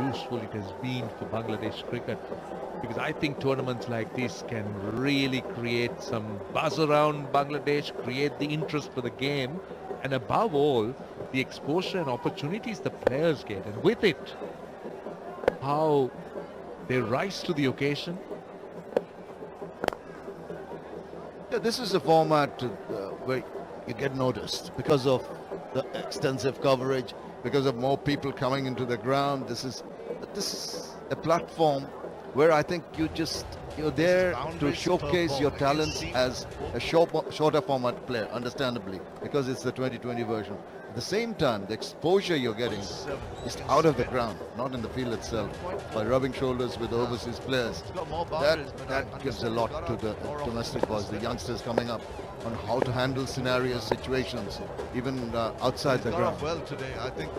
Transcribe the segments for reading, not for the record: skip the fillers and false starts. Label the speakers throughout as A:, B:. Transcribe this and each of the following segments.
A: useful it has been for Bangladesh cricket, because I think tournaments like this can really create some buzz around Bangladesh, create the interest for the game, and above all, the exposure and opportunities the players get, and with it, how they rise to the occasion.
B: Yeah, this is a format where you get noticed because of the extensive coverage, because of more people coming into the ground. This is a platform where I think you're there to showcase your talents as a shorter format player, understandably, because it's the 2020 version. At the same time, the exposure you're getting is out of the ground, not in the field itself, by rubbing shoulders with overseas players. That gives a lot to the domestic boys, the youngsters coming up, on how to handle scenarios, situations, even outside the ground.
C: Well today, I think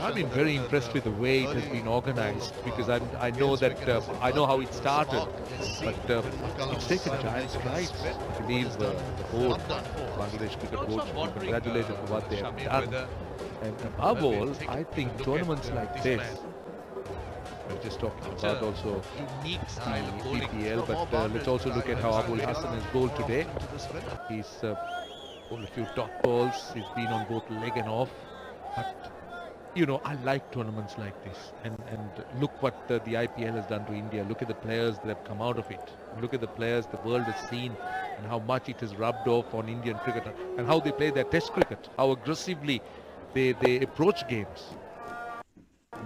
A: I've been very impressed with the way it has been organized, because I know that I know how it started, but it's taken giant strides. I believe the board, Bangladesh Cricket Board, should be congratulated for what they have done. And above all, I think tournaments like this, we're just talking about also the BPL, but let's also look at how Abul Hassan has bowled today. He's bowled a few dot balls, he's been on both leg and off, but you know, I like tournaments like this, and look what the IPL has done to India. Look at the players that have come out of it. Look at the players the world has seen, and how much it has rubbed off on Indian cricket, and how they play their test cricket, how aggressively they approach games.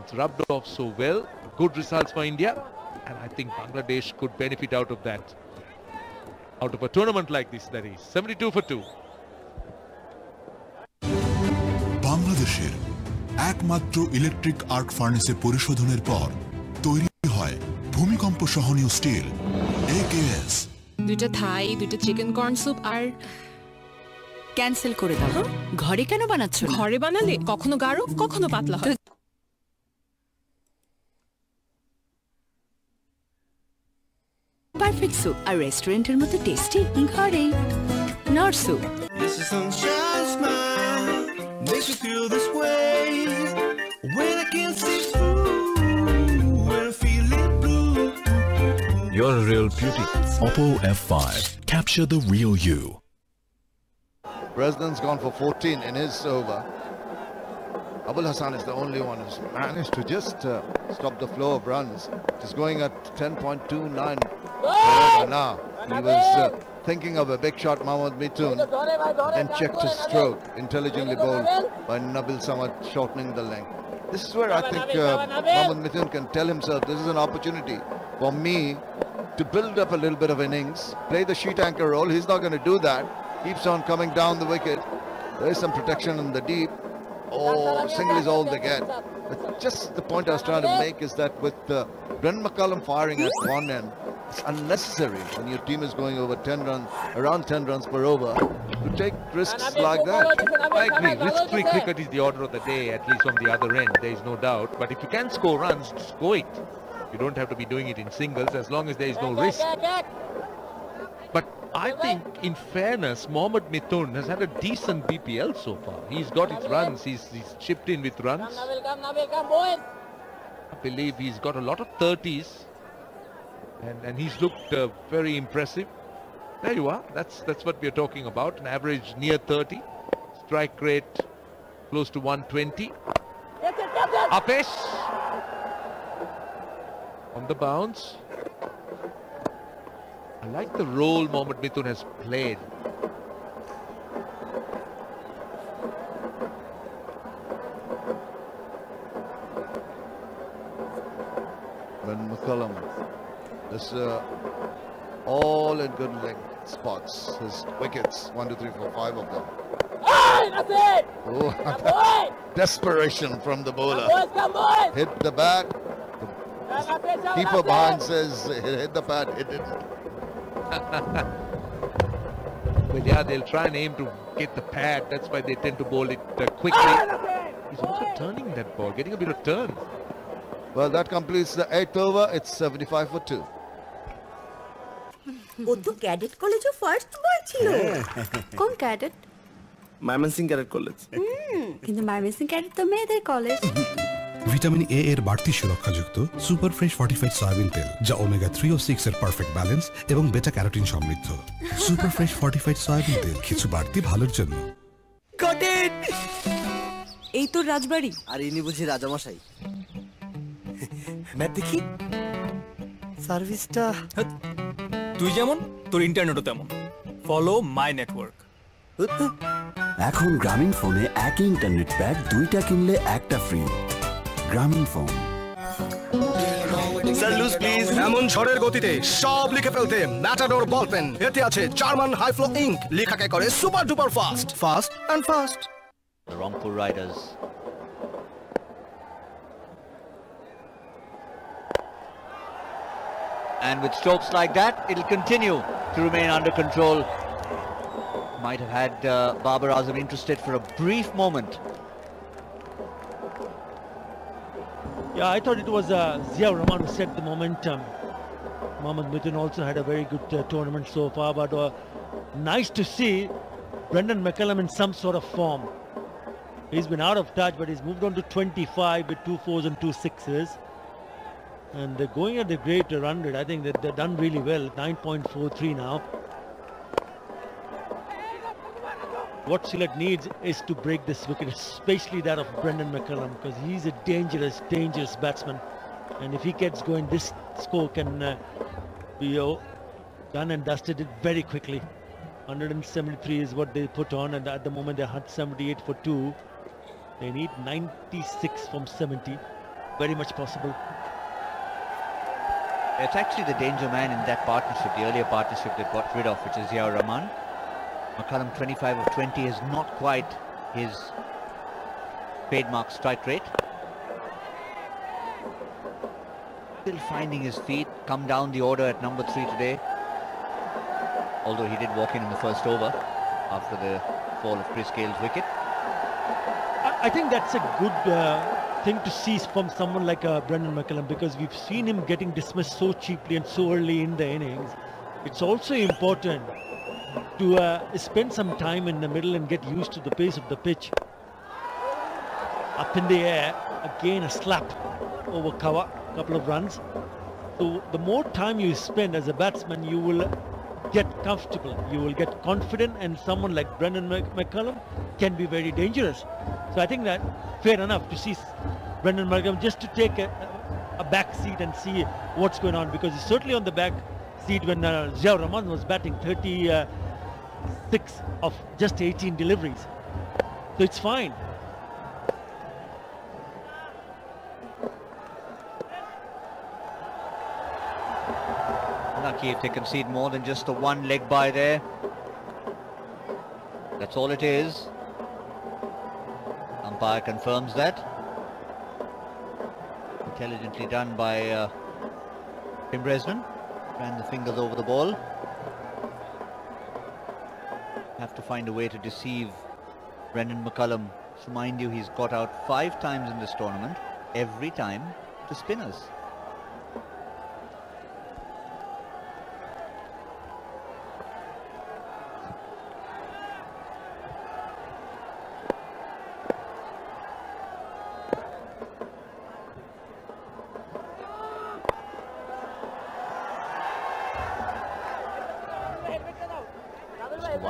A: It's rubbed off so well. Good results for India, and I think Bangladesh could benefit out of that. Out of a tournament like this, that is. 72 for 2.
D: বাংলাদেশের একমাত্র electric arc ফার্নেসে পরিশোধনের পর তৈরি হয় ভূমিকম্প সহনীয় still AKS।
E: দুটো থাই, দুটো chicken corn soup আর cancel করে দাও। ঘরে কেন বানাচ্ছ? ঘরে বানালে কখনো গাঢ় কখনো পাতলা হয়। পারফেক্ট স্যুপ আর রেস্টুরেন্টের মতো টেস্টি ঘরেই। North soup.
F: Makes me feel this way when I can't see through, when I'm feeling blue.
D: You're a real beauty. Oppo F5. Capture the real you.
B: President's gone for 14 in his over. Abul Hassan is the only one who's managed to just stop the flow of runs. He's going at 10.29 now. He was thinking of a big shot, Mohammad Mithun, then checked his stroke, intelligently bowled by Nabil Samad, shortening the length. This is where I think Mohammad Mithun can tell himself, this is an opportunity for me to build up a little bit of innings, play the sheet anchor role. He's not going to do that. Keeps on coming down the wicket. There is some protection in the deep. Oh, single is all they get. But just the point I was trying to make is that with Brent McCullum firing at one end, it's unnecessary when your team is going over 10 runs, around 10 runs per over, to take risks like that.
A: I agree. Risk-free cricket is the order of the day, at least on the other end. There is no doubt. But if you can score runs, score it. You don't have to be doing it in singles as long as there is no risk. But I think, in fairness, Mohammad Mithun has had a decent BPL so far. He's got his runs. He's chipped in with runs. I believe he's got a lot of 30s. And he's looked very impressive. There you are. That's what we're talking about. An average near 30. Strike rate close to 120. Apesh on the bounce. I like the role Mohammad Mithun has played.
B: When McCullum, this all in good length spots. His wickets, 1, 2, 3, 4, 5 of them. Oh, desperation from the bowler. Hit the bat. The keeper behind says hit the bat. It didn't.
A: Well, yeah, they'll try and aim to get the pad. That's why they tend to bowl it quickly. He's also turning that ball, getting a bit of turn.
B: Well, that completes the 8th over. It's 75 for 2.
G: ও তো cadet কলেজে first boy ছিল। কোন cadet?
H: Mymensingh cadet college.
G: কিন্তু Mymensingh cadet তো মেয়েদের college.
C: Vitamin A এর বাড়তি সুরক্ষাযুক্ত super fresh fortified soybean তেল, যা ওমেগা 3 ও 6 এর পারফেক্ট ব্যালেন্স এবং বেটা ক্যারোটিন সমৃদ্ধ। সুপার ফ্রেশ ফর্টিফাইড সয়াবিন তেল, কিছু বাড়তি ভালোর জন্য।
E: এই তো রাজবাড়ি।
H: আর ইনি বুঝি রাজামশাই। ম্যাপ দেখি। সার্ভিসটা
I: তুই যেমন তোর ইন্টারনেটও তেমন। Follow my network.
J: এখন গ্রামীণ ফোনে একই ইন্টারনেট প্যাক 2টা কিনলে একটা ফ্রি। গ্রামীণ ফোন।
K: Sir loose please. এমন ঝড়ের গতিতে সব লিখে ফেলতে ম্যাটাডোর বল পেন। এতে আছে জার্মান হাই ফ্লো ইঙ্ক, লেখাকে করে super duper fast, fast and fast.
L: The Rangpur Riders. And with strokes like that, it'll continue to remain under control. Might have had Babar Azam interested for a brief moment.
M: Yeah, I thought it was Zia Rahman who set the momentum. Mohammad Mithun also had a very good tournament so far, but nice to see Brendan McCullum in some sort of form. He's been out of touch, but he's moved on to 25 with 2 4s and 2 6s. And they're going at the great 100. I think that they're done really well. 9.43 now. What Sylhet needs is to break this wicket, especially that of Brendan McCullum, because he's a dangerous, dangerous batsman. And if he gets going, this score can be done and dusted it very quickly. 173 is what they put on, and at the moment they're 178 for 2. They need 96 from 70. Very much possible.
L: It's actually the danger man in that partnership, the earlier partnership they got rid of, which is Zia Rahman. McCullum 25 of 20 is not quite his trademark strike rate. Still finding his feet, come down the order at number 3 today. Although he did walk in the first over after the fall of Chris Gale's wicket.
M: I think that's a good thing to see from someone like Brendan McCullum, because we've seen him getting dismissed so cheaply and so early in the innings. It's also important to spend some time in the middle and get used to the pace of the pitch. Up in the air, again a slap over cover, couple of runs. So the more time you spend as a batsman, you will get comfortable, you will get confident, and someone like Brendan McCullum can be very dangerous. So I think that fair enough to see Brendan McCullum just to take a back seat and see what's going on, because he's certainly on the back seat when Zia Rahman was batting 36 of just 18 deliveries. So it's fine.
L: Lucky if they concede more than just the one leg by there. That's all it is. Umpire confirms that. Intelligently done by Tim Bresnan. Ran the fingers over the ball. Have to find a way to deceive Brendan McCullum. So mind you, he's got out 5 times in this tournament, every time to spinners.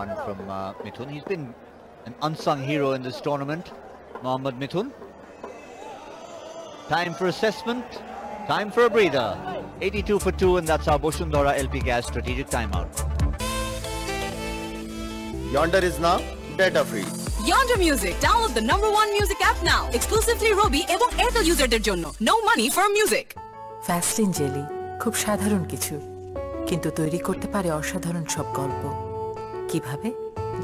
L: One from Mithun. He's been an unsung hero in this tournament, Mohammad Mithun. Time for assessment, time for a breather. 82 for 2, and that's our Boshundora LP Gas strategic timeout.
N: Yonder is now data free.
E: Yonder Music. Download the #1 music app now. Exclusively Robi এবং Airtel userদের জন্য. No money for music.
O: Vaseline jelly খুব সাধারণ কিছু, কিন্তু তৈরি করতে পারে অসাধারণ সব গল্প। কিভাবে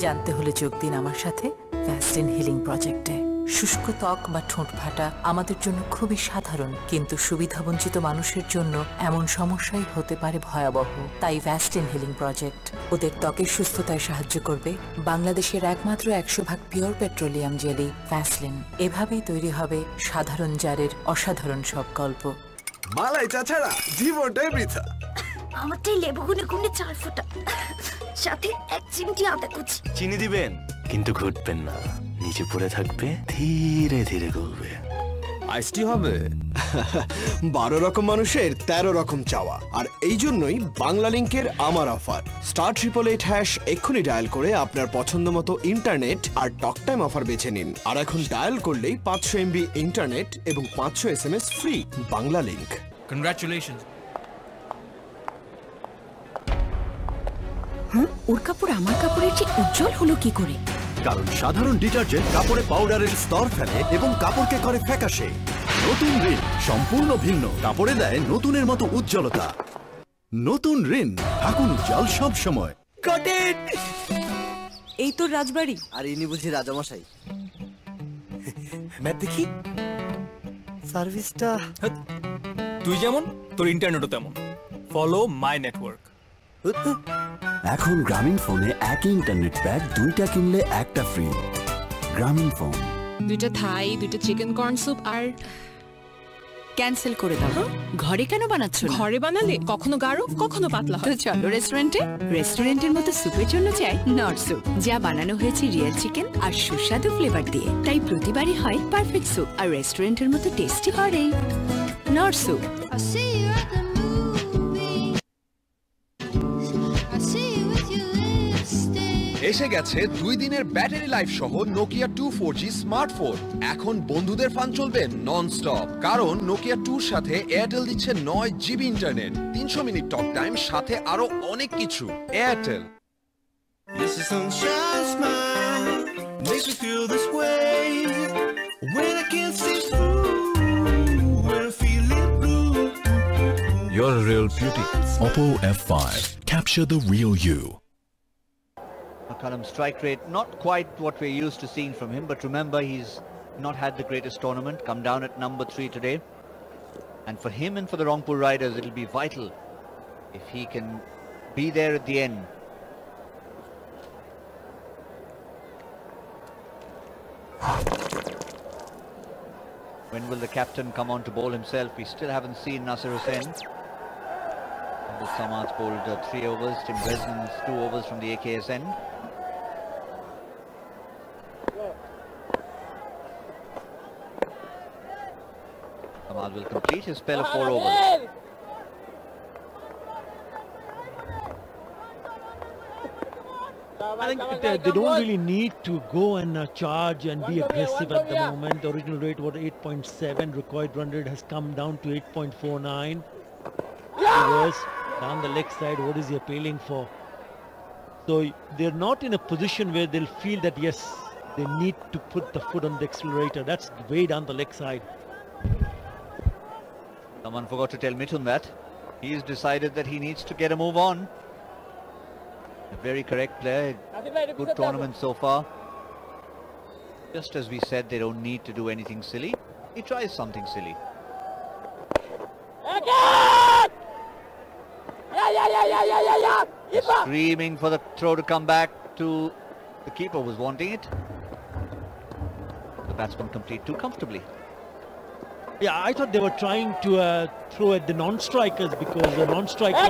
O: জানতে হলে যোগ দিন আমার সাথে ভ্যাসলিন হিলিং প্রজেক্টে। শুষ্ক ত্বক বা ঠোঁট ফাটা আমাদের জন্য খুবই সাধারণ, কিন্তু সুবিধাবঞ্চিত মানুষের জন্য এমন সমস্যাই হতে পারে ভয়াবহ। তাই ভ্যাসলিন হিলিং প্রজেক্ট ওদের ত্বকের সুস্থতায় সাহায্য করবে। বাংলাদেশের একমাত্র 100% পিওর পেট্রোলিয়াম জেলি ভ্যাসলিন। এভাবেই তৈরি হবে সাধারণ জারের অসাধারণ সব গল্প।
K: মালাই চা ছাড়া জীবনটাই বৃথা।
G: আমারটাই লেবু গুনে গুনে 4 ফোঁটা, সাথে 1 চিমটি আদা কুচি।
P: চিনি দিবেন কিন্তু ঘুটবেন না, নিচে পড়ে থাকবে, ধীরে ধীরে গলবে।
K: আইসটি হবে 12 রকম মানুষের 13 রকম চাওয়া, আর এই জন্যই বাংলা লিংকের আমার অফার *888# এক্ষুনি ডায়াল করে আপনার পছন্দ মতো ইন্টারনেট আর টক টাইম অফার বেছে নিন। আর এখন ডায়াল করলেই 500 MB ইন্টারনেট এবং 500 SMS free. Bangla link.
I: Congratulations.
G: ওর কাপড় আমার কাপড়ের চেয়ে উজ্জ্বল হলো কি করে?
J: কারণ সাধারণ ডিটারজেন্ট কাপড়ে পাউডারের স্তর ফেলে এবং কাপড়কে করে ফ্যাকাশে। নতুন রিন সম্পূর্ণ ভিন্ন, কাপড়ে দেয় নতুনের মতো উজ্জ্বলতা। নতুন রিন, থাকুন উজ্জ্বল সব সময়।
H: কটেন!
E: এই তোর রাজবাড়ি?
H: আর ইনি বুঝি রাজামশাই। ম্যাপ দেখি। সার্ভিসটা
I: তুই যেমন তোর ইন্টারনেটও তেমন। Follow my network.
J: এখন গ্রামীণ ফোনে একই ইন্টারনেট প্যাক 2টা কিনলে একটা ফ্রি। গ্রামীণ ফোন।
E: 2টা থাই, 2টা চিকেন কর্ন স্যুপ আর ক্যান্সেল করে দাও। ঘরে কেন বানাচ্ছ? ঘরে বানালে কখনো গাঢ় কখনো পাতলা হয়। তো চলো রেস্টুরেন্টে। রেস্টুরেন্টের মতো স্যুপের জন্য চাই নট স্যুপ, যা বানানো হয়েছে রিয়েল চিকেন আর সুস্বাদু ফ্লেভার দিয়ে, তাই প্রতিবারই হয় পারফেক্ট স্যুপ। আর রেস্টুরেন্টের মতো টেস্টি করে নট স্যুপ।
P: এসে গেছে 2 দিনের ব্যাটারি লাইফ সহ নোকিয়া 2 4G স্মার্টফোন। এখন বন্ধুদের ফান চলবে নন স্টপ, কারণ নোকিয়া 2-র সাথে এয়ারটেল দিচ্ছে 9 GB internet, 300 minute talk time, সাথে আরো অনেক কিছু। Airtel.
F: This is sunshine smile makes me feel this way when I can't see through, when I'm feeling blue.
D: You're a real beauty. Oppo F5. Capture the real you.
L: McCullum's strike rate, not quite what we're used to seeing from him, but remember he's not had the greatest tournament, come down at number 3 today. And for him and for the Rangpur Riders, it'll be vital if he can be there at the end. When will the captain come on to bowl himself? We still haven't seen Nasir Hussain. Samad's bowled 3 overs, Tim Bresnan's 2 overs from the AKSN. Samad will complete his spell of 4 overs.
M: I think they don't really need to go and charge and be aggressive at the moment. The original rate was 8.7, required run rate has come down to 8.49. Reverse down the leg side, what is he appealing for? So they're not in a position where they'll feel that yes, they need to put the foot on the accelerator. That's way down the leg side.
L: Someone forgot to tell Mithun that. He's decided that he needs to get a move on. A very correct player, good tournament so far. Just as we said, they don't need to do anything silly. He tries something silly. Screaming for the throw to come back to the keeper, was wanting it. The batsman complete too comfortably.
M: Yeah, I thought they were trying to throw at the non-strikers, because the non-striker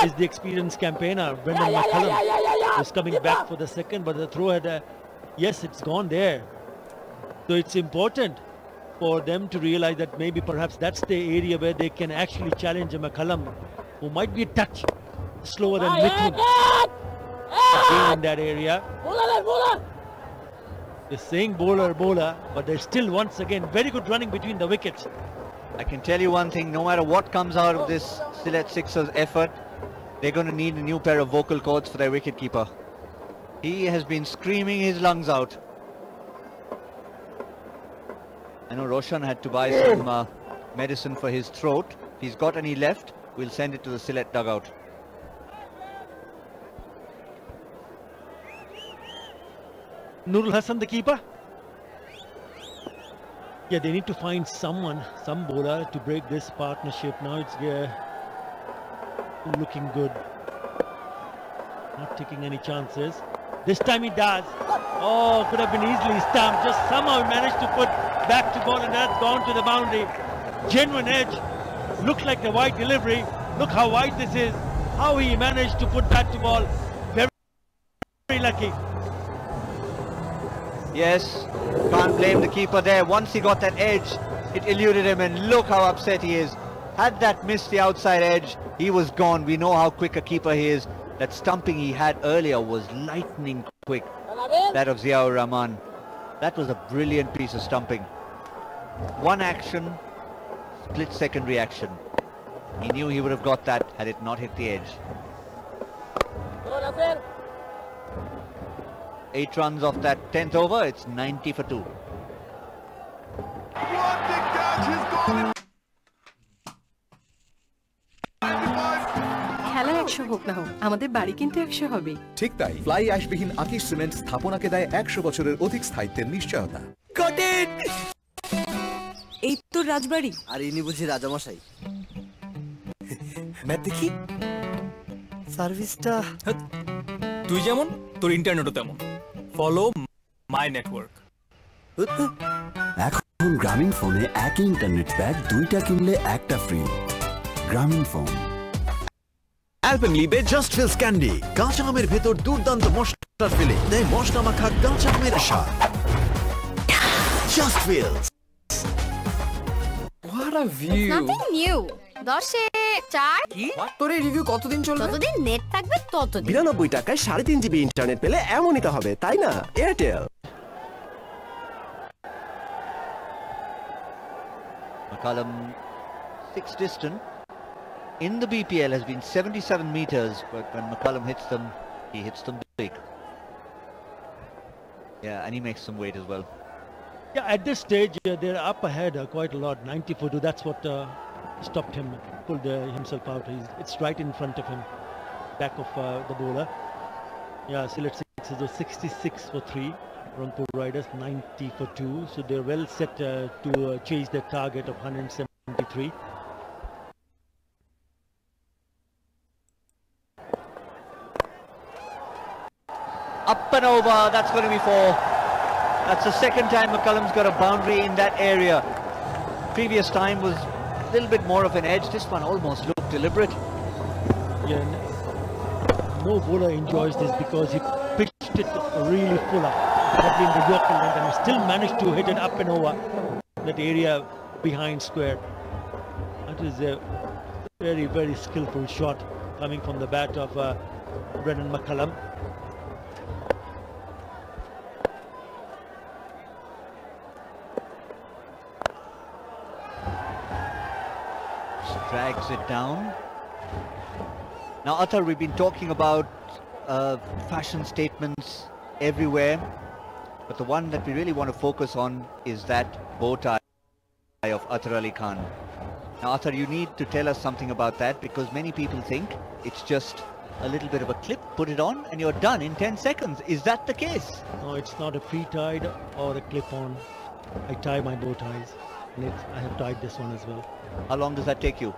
M: is the experienced campaigner. Brendan McCullum was coming back for the second, but the throw had yes, it's gone there. So it's important for them to realize that maybe perhaps that's the area where they can actually challenge a McCullum, who might be a touch slower than Mithun in that area. They're saying bowler, but there's still once again very good running between the wickets.
L: I can tell you one thing, no matter what comes out of this Sylhet Sixers effort, they're going to need a new pair of vocal cords for their wicketkeeper. He has been screaming his lungs out. I know Roshan had to buy some medicine for his throat. If he's got any left, we'll send it to the Sylhet dugout.
M: Nurul Hassan, the keeper. Yeah, they need to find someone, some bowler to break this partnership. Now it's looking good. Not taking any chances. This time he does. Oh, could have been easily stumped. Just somehow he managed to put back to ball, and that's gone to the boundary. Genuine edge. Looks like a wide delivery. Look how wide this is. How he managed to put back to ball. Very, very lucky.
L: Yes, can't blame the keeper there. Once he got that edge, It eluded him, and look how upset he is. Had that missed the outside edge, he was gone. We know how quick a keeper he is. That stumping he had earlier was lightning quick. That of Ziaur Rahman. That was a brilliant piece of stumping. One action, split-second reaction. He knew he would have got that had it not hit the edge. 8 runs off that 10th over. It's 90 for 2.
Q: খেলা 100 হোক না হোক, আমাদের বাড়ি কিন্তু 100 হবে।
R: ঠিক তাই, ফ্লাই অ্যাশবিহীন আকিশ সিমেন্ট স্থাপনাকে দেয় 100 বছরের অধিক স্থায়িত্বের নিশ্চয়তা।
Q: Got it! এই তো রাজবাড়ি।
H: আর ইনি বুঝি রাজামশাই।
I: ম্যাথ দেখি।
H: সার্ভিসটা
I: তুই যেমন, তোর ইন্টারনেটও তেমন। Follow my network.
J: এখন গ্রামীণ ফোনে একই ইন্টারনেট প্যাক 2টা কিনলে 1টা ফ্রি। গ্রামীণ phone. Alpenliebe just feels candy, কাঁচা আমের ভেতর দুর্দান্ত মশলা ফেলে দেয় মশলা মাখা কাঁচা আমের স্বাদ। Just feels.
Q: What a view! Nothing new. 10-এ 4 কি? তোর এই রিভিউ কতদিন চলবে? যতদিন নেট থাকবে ততদিন।
K: 92 টাকায় 3.5 জিবি ইন্টারনেট পেলে এমনই তো হবে, তাই না? Airtel.
L: McCullum, 6 distant in the BPL has been 77 meters, but when McCullum hits them, he hits them big. Yeah, and he makes some weight as well.
M: Yeah, at this stage, they're up ahead quite a lot, 90 for 2. That's what stopped him, pulled himself out. It's right in front of him, back of the bowler. Yeah, Sylhet sixes are 66 for 3. Rangpur Riders 90 for 2. So they're well set to chase their target of 173.
L: Up and over, that's going to be 4. That's the second time McCullum's got a boundary in that area. Previous time was a little bit more of an edge. This one almost looked deliberate.
M: Yeah, no bowler enjoys this because he pitched it really full up, probably in the Yorker length, and he still managed to hit it up and over that area behind square. That is a very, very skillful shot coming from the bat of Brendan McCullum.
L: Drags it down. Now, Athar, we've been talking about fashion statements everywhere, but the one that we really want to focus on is that bow tie of Athar Ali Khan. Now, Athar, you need to tell us something about that, because many people think it's just a little bit of a clip, put it on, and you're done in 10 seconds. Is that the case?
M: No, it's not a pre-tied or a clip-on. I tie my bow ties, and I have tied this one as well.
L: How long does that take you?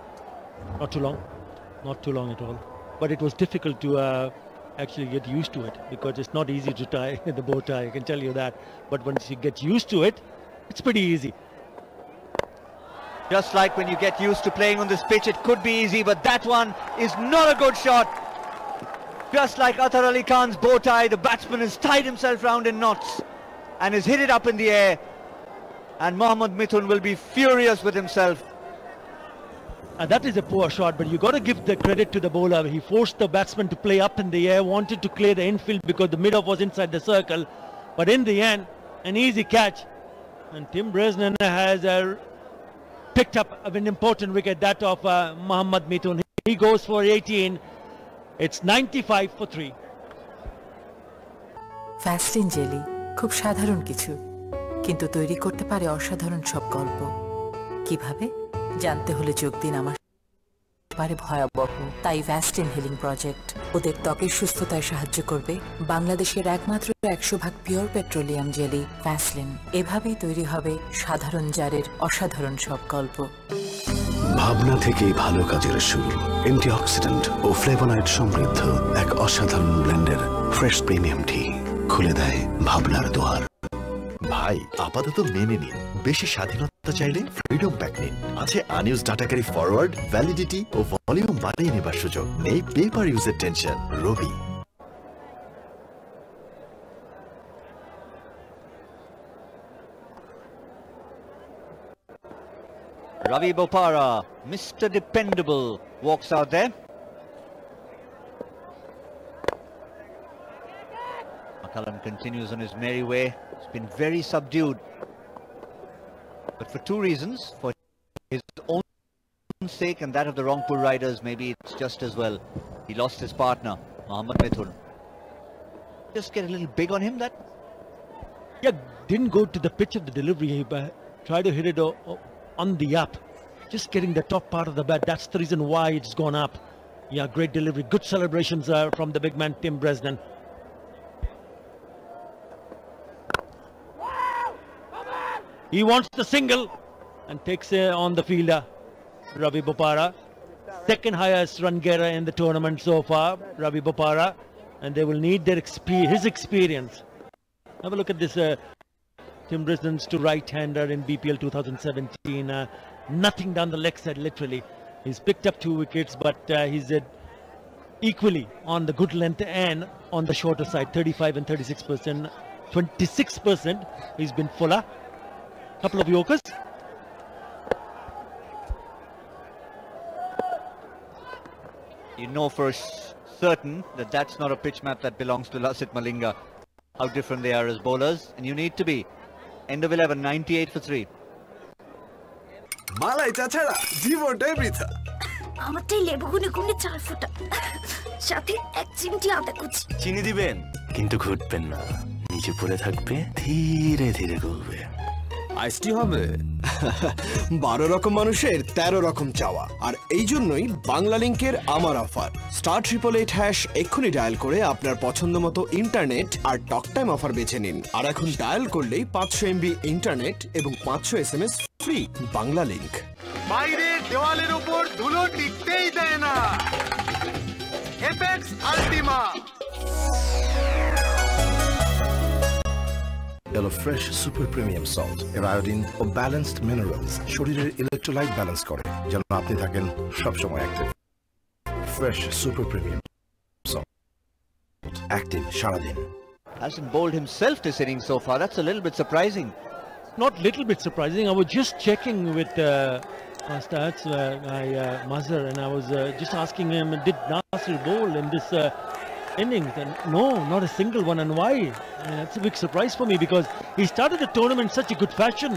M: Not too long. Not too long at all. But it was difficult to actually get used to it, because it's not easy to tie the bow tie, I can tell you that. But once you get used to it, it's pretty easy.
L: Just like when you get used to playing on this pitch, it could be easy, but that one is not a good shot. Just like Athar Ali Khan's bow tie, the batsman has tied himself round in knots and has hit it up in the air. And Mohammad Mithun will be furious with himself.
M: And that is a poor shot, but you got to give the credit to the bowler. He forced the batsman to play up in the air, wanted to clear the infield because the mid-off was inside the circle. But in the end, an easy catch. And Tim Bresnan has picked up an important wicket, that of Mohammad Mithun. He goes for 18. It's 95 for 3.
O: ফ্যাস্টিন jelly খুব সাধারণ কিছু, কিন্তু তৈরি করতে পারে অসাধারণ সব গল্প। কিভাবে জানতে হলে যোগ দিন আমার পারে ভয়াবহ। তাই ভ্যাস্টিন হিলিং প্রজেক্ট ওদের ত্বকের সুস্থতায় সাহায্য করবে। বাংলাদেশের একমাত্র 100% পিওর পেট্রোলিয়াম জেলি ভ্যাসলিন। এভাবেই তৈরি হবে সাধারণ জারের অসাধারণ সব গল্প।
J: ভাবনা থেকেই ভালো কাজের শুরু। অ্যান্টিঅক্সিডেন্ট ও ফ্লেভোনয়েড সমৃদ্ধ এক অসাধারণ ব্লেন্ডের ফ্রেশ প্রিমিয়াম টি খুলে দেয় ভাবনার দুয়ার।
S: ভাই, আপাতত মেনে নিন, বেশি স্বাধীনতা চাইলে ফ্রিডম প্যাক নিন। আছে আনইউজ ডাটাকারি ফরওয়ার্ড, ভ্যালিডিটি ও ভলিউম বাড়িয়ে নেবার সুযোগ। নেই পেপার ইউজের tension. Rabi.
L: Ravi Bopara, Mr. Dependable, walks out there. McCullum continues on his merry way. It's been very subdued, but for two reasons: for his own sake and that of the Rangpur riders. Maybe it's just as well. He lost his partner, Mohammad Mithun. Just get a little big on him, that?
M: Yeah, didn't go to the pitch of the delivery. He tried to hit it on the up. Just getting the top part of the bat. That's the reason why it's gone up. Yeah, great delivery. Good celebrations from the big man, Tim Bresnan. He wants the single and takes on the fielder, Ravi Bopara. Second highest run getter in the tournament so far, Ravi Bopara. And they will need their his experience. Have a look at this Tim Bresnan's to right-hander in BPL 2017. Nothing down the leg side, literally. He's picked up 2 wickets, but he's equally on the good length and on the shorter side, 35 and 36%. 26% he's been fuller. Couple of Yorkers.
L: You know for certain that that's not a pitch map that belongs to Lasith Malinga. How different they are as bowlers, and you need to be. End of 11, 98 for 3.
J: মালাই চাচারা জীবনটাই বৃথা
G: আমারটাই লেবু গুনে গুনে 4 ফোঁটা সাথে 1 চিমটি আদা কুচি
D: চিনি দিবেন কিন্তু ঘুটবেন না নিচে পড়ে থাকবে ধীরে ধীরে গলবে
K: আইসটি হবে 12 রকম মানুষের 13 রকম চাওয়া আর এই জন্যই বাংলা লিংকের আমার অফার *888# এক্ষুনি ডায়াল করে আপনার পছন্দ মতো ইন্টারনেট আর টক টাইম অফার বেছে নিন আর এখন ডায়াল করলেই 500 MB ইন্টারনেট এবং 500 SMS ফ্রি বাংলা লিংক
F: বাইরের দেওয়ালের উপর ধুলো টিকতেই দেয় না Apex Ultima
T: Yellow Fresh Super Premium Salt এর আয়োডিন ও ব্যালেন্সড মিনারেলস শরীরের ইলেকট্রোলাইট ব্যালেন্স করে যেন আপনি থাকেন সবসময় active fresh super premium salt active সারাদিন.
L: Hasn't bowled himself this innings so far. That's a little bit surprising.
M: Not little bit surprising. I was just checking with stats my Mazhar, and I was just asking him, did Nasir bowl in this innings? And no, not a single one. And why? That's a big surprise for me because he started the tournament in such a good fashion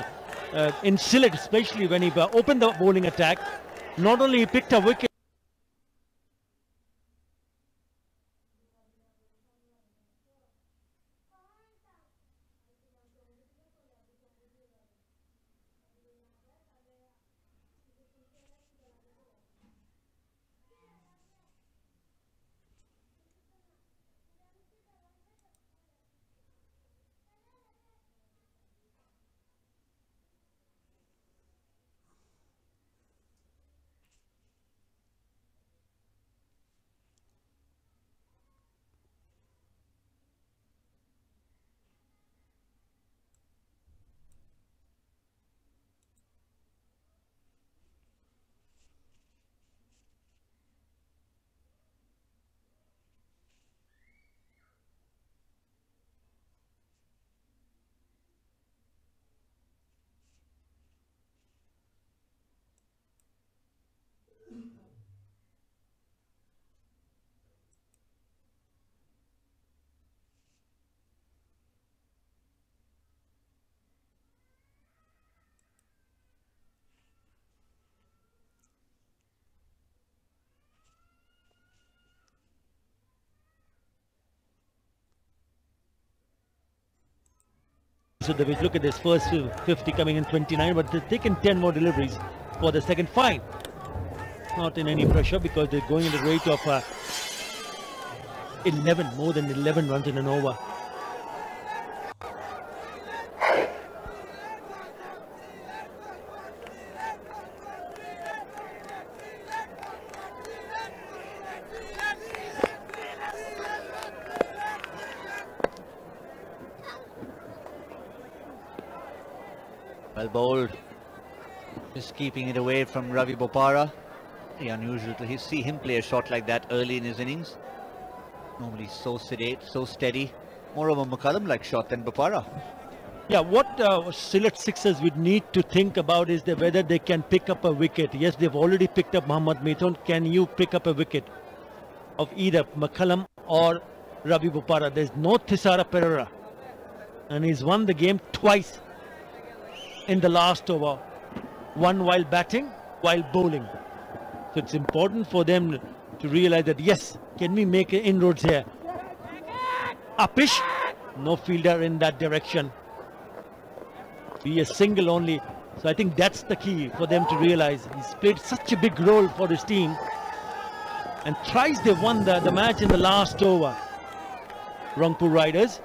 M: in Sylhet, especially when he opened the bowling attack. Not only he picked a wicket, so they look at this first 50 coming in 29, but they've taken 10 more deliveries for the second. Fine, not in any pressure because they're going at the rate of 11, more than 11 runs in an over.
L: Well bowled. Just keeping it away from Ravi Bopara. Very unusual to see him play a shot like that early in his innings. Normally so sedate, so steady. More of a McCullum-like shot than Bopara.
M: Yeah, what Sylhet Sixers would need to think about is whether they can pick up a wicket. Yes, they've already picked up Mohammad Mithun. Can you pick up a wicket of either McCullum or Ravi Bopara? There's no Thisara Perera, and he's won the game twice in the last over. One while batting, while bowling. So it's important for them to realize that, yes, can we make inroads here? Upish, no fielder in that direction. Be a single only. So I think that's the key for them to realize. He's played such a big role for his team. And thrice they won the match in the last over. Rangpur Riders.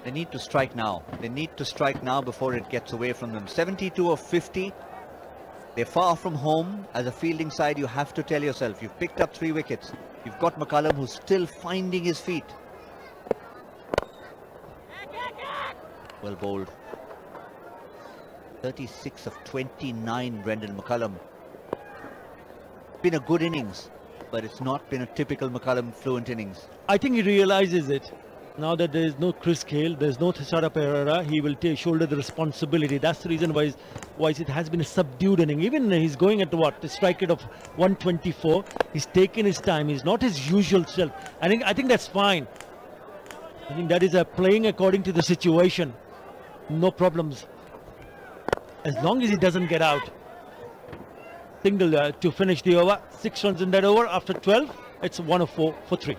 L: They need to strike now. They need to strike now before it gets away from them. 72 of 50. They're far from home. As a fielding side, you have to tell yourself, you've picked up 3 wickets. You've got McCullum, who's still finding his feet. Well bowled. 36 of 29, Brendan McCullum. Been a good innings, but it's not been a typical McCullum fluent innings.
M: I think he realizes it. Now that there is no Chris Gale, there's no Thisara Perera, he will shoulder the responsibility. That's the reason why it has been a subdued inning. Even he's going at what? A strike rate of 124. He's taken his time. He's not his usual self. I think that's fine. I think that is playing according to the situation. No problems. As long as he doesn't get out. Single to finish the over. 6 runs in that over. After 12, it's 1 of 4 for 3.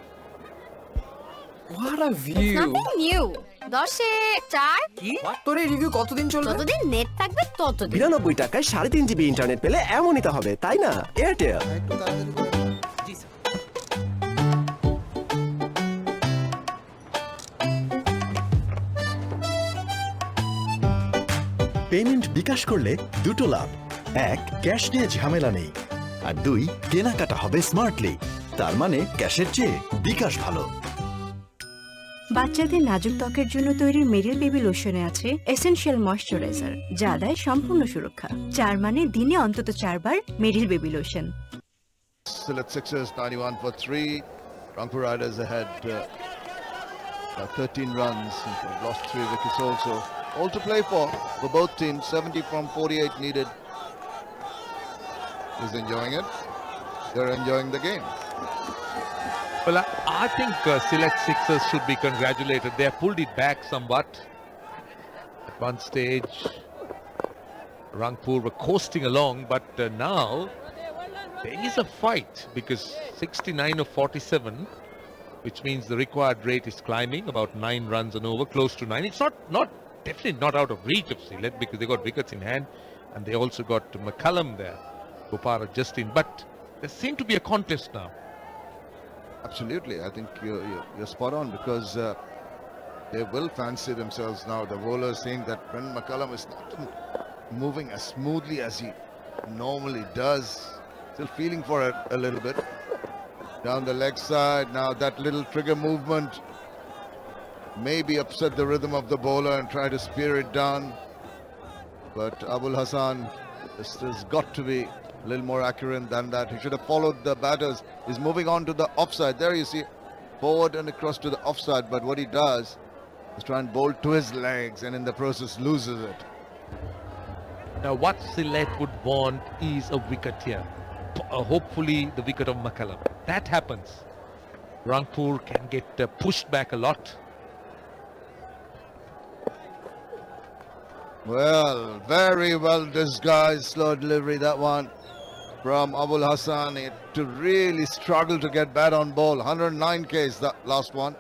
E: What a view!
Q: Nothing new. 10 এ 4
K: কি তোর এই review কতদিন চলবে?
Q: যতদিন net থাকবে ততদিন।
K: 92 টাকায় 3.5 GB internet পেলে এমনই তো হবে, তাই না? এয়ারটেল।
E: জি স্যার।
S: পেমেন্ট বিকাশ করলে দুটো লাভ। 1, ক্যাশ নিয়ে ঝামেলা নেই, আর 2, কেনাকাটা হবে স্মার্টলি। তার মানে ক্যাশের চেয়ে বিকাশ ভালো।
U: বাচ্চাদের নাজুক ত্বকের জন্য তৈরি মেরিল বেবি লোশনে আছে এসেনশিয়াল ময়েশ্চারাইজার, যা দেয় সম্পূর্ণ সুরক্ষা। 4 মানে দিনে অন্তত 4 বার মেরিল baby lotion.
B: Sylhet Sixers 91 for 3. Rangpur Riders ahead 13 runs. They've lost 3 wickets also. All to play for both teams. 70 from 48 needed. He's enjoying it. They're enjoying the game.
A: Well, I think Sylhet Sixers should be congratulated. They have pulled it back somewhat. At one stage, Rangpur were coasting along, but now there is a fight because 69 of 47, which means the required rate is climbing, about 9 runs and over, close to 9. It's not definitely not out of reach of Sylhet because they got wickets in hand, and they also got McCullum there, Bopara just in. But there seems to be a contest now.
B: Absolutely, I think you're spot on because they will fancy themselves now. The bowler saying that Brendan McCullum is not moving as smoothly as he normally does. Still feeling for it a little bit. Down the leg side, now that little trigger movement maybe upset the rhythm of the bowler and try to spear it down. But Abul Hassan, this has got to be a little more accurate than that. He should have followed the batters. He's moving on to the offside. There you see, forward and across to the offside. But what he does is try and bowl to his legs and in the process loses it.
A: Now what Sylhet would want is a wicket here. Hopefully the wicket of McCullum. That happens. Rangpur can get pushed back a lot.
B: Well, very well disguised slow delivery, that one from Abul Hassan to really struggle to get bat on ball. 109 Ks that last one.